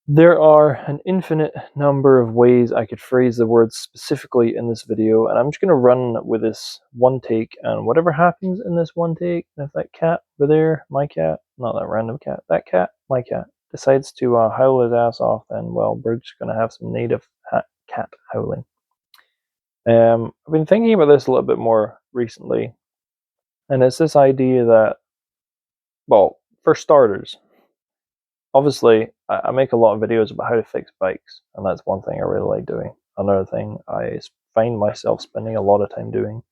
There are an infinite number of ways I could phrase the words specifically in this video, and I'm just going to run with this one take, and whatever happens in this one take, and if that cat over there, my cat, not that random cat, that cat, my cat, decides to howl his ass off, then, well, we're just going to have some native cat howling. I've been thinking about this a little bit more recently, and it's this idea that, well, for starters, obviously, I make a lot of videos about how to fix bikes, and that's one thing I really like doing. Another thing I find myself spending a lot of time doing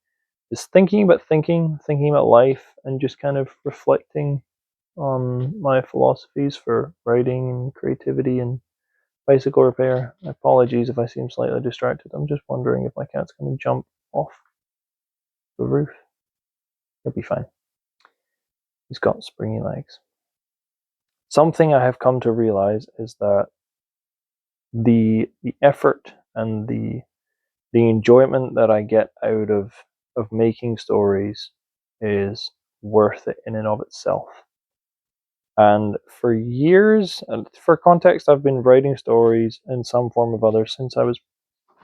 is thinking about life, and just kind of reflecting on my philosophies for writing and creativity and bicycle repair. Apologies if I seem slightly distracted. I'm just wondering if my cat's going to jump off the roof. He'll be fine. He's got springy legs. Something I have come to realize is that the effort and the enjoyment that I get out of making stories is worth it in and of itself. And for years, and for context, I've been writing stories in some form or other since I was...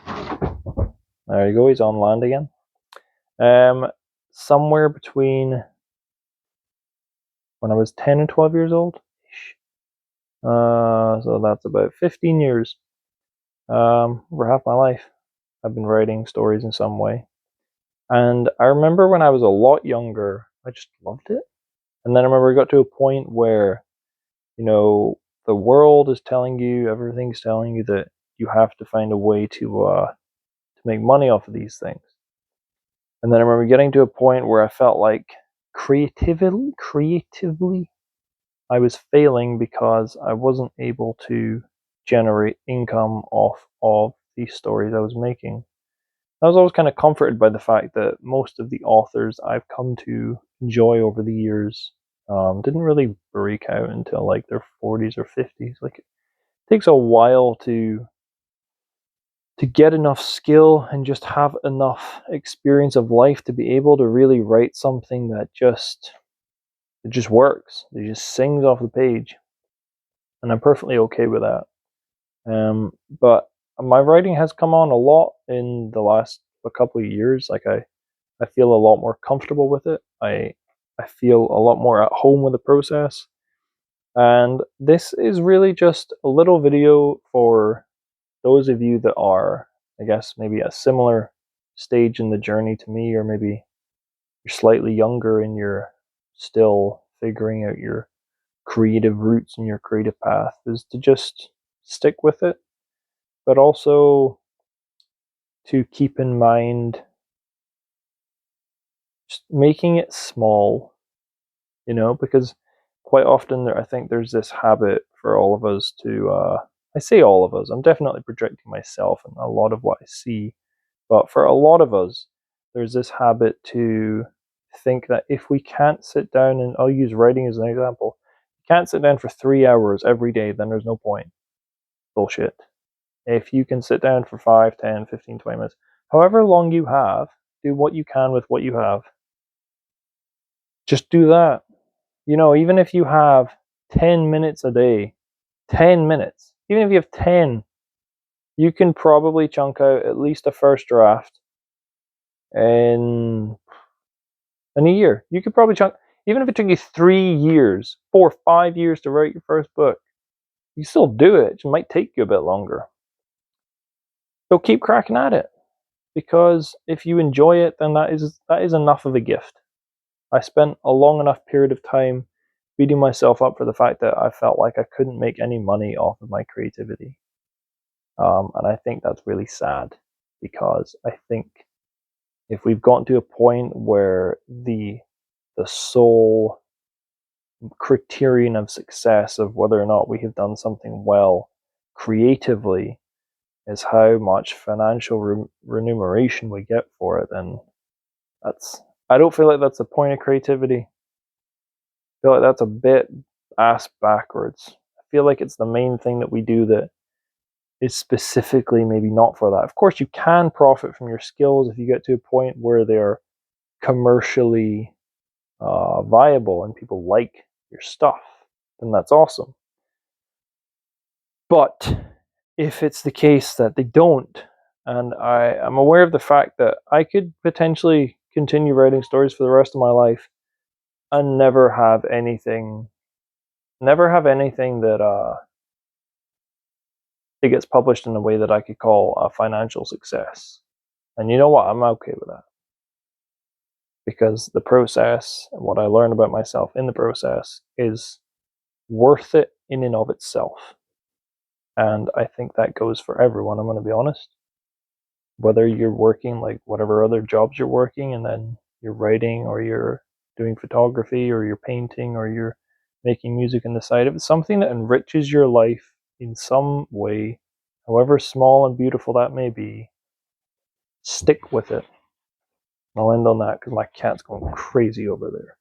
There you go, he's on land again. Somewhere between when I was 10 and 12 years old. So that's about 15 years. Over half my life, I've been writing stories in some way. And I remember when I was a lot younger, I just loved it. And then I remember I got to a point where, the world is telling you, everything's telling you that you have to find a way to make money off of these things. And then I remember getting to a point where I felt like creatively, I was failing because I wasn't able to generate income off of these stories I was making. I was always kind of comforted by the fact that most of the authors I've come to enjoy over the years didn't really break out until like their 40s or 50s. Like, it takes a while to get enough skill and just have enough experience of life to be able to really write something that just works. It just sings off the page, and I'm perfectly okay with that. But my writing has come on a lot in the last couple of years. Like, I feel a lot more comfortable with it. I feel a lot more at home with the process. And this is really just a little video for those of you that are, I guess, maybe a similar stage in the journey to me, or maybe you're slightly younger and you're still figuring out your creative roots and your creative path, is to just stick with it, but also to keep in mind just making it small, because quite often I think there's this habit for all of us to, I say all of us, I'm definitely projecting myself and a lot of what I see, but for a lot of us, there's this habit to think that if we can't sit down, and I'll use writing as an example, can't sit down for 3 hours every day, then there's no point. Bullshit. If you can sit down for 5, 10, 15, 20 minutes, however long you have, do what you can with what you have. Just do that. Even if you have 10 minutes a day, 10 minutes, even if you have 10, you can probably chunk out at least a first draft in a year. You could probably chunk, even if it took you 3 years, 4 or 5 years to write your first book, you still do it. It might take you a bit longer. So keep cracking at it, because if you enjoy it, then that is enough of a gift. I spent a long enough period of time beating myself up for the fact that I felt like I couldn't make any money off of my creativity. And I think that's really sad, because I think if we've gotten to a point where the sole criterion of success of whether or not we have done something well creatively is how much financial remuneration we get for it, then I don't feel like that's the point of creativity. I feel like that's a bit ass backwards. I feel like it's the main thing that we do that is specifically maybe not for that. Of course, you can profit from your skills if you get to a point where they're commercially viable and people like your stuff, then that's awesome. But if it's the case that they don't, and I am aware of the fact that I could potentially continue writing stories for the rest of my life and never have anything that it gets published in a way that I could call a financial success. And you know what? I'm okay with that. Because the process and what I learn about myself in the process is worth it in and of itself. And I think that goes for everyone, I'm going to be honest. Whether you're working like whatever other jobs you're working and then you're writing or you're doing photography or you're painting or you're making music on the side, if it's something that enriches your life in some way, however small and beautiful that may be, stick with it. I'll end on that because my cat's going crazy over there.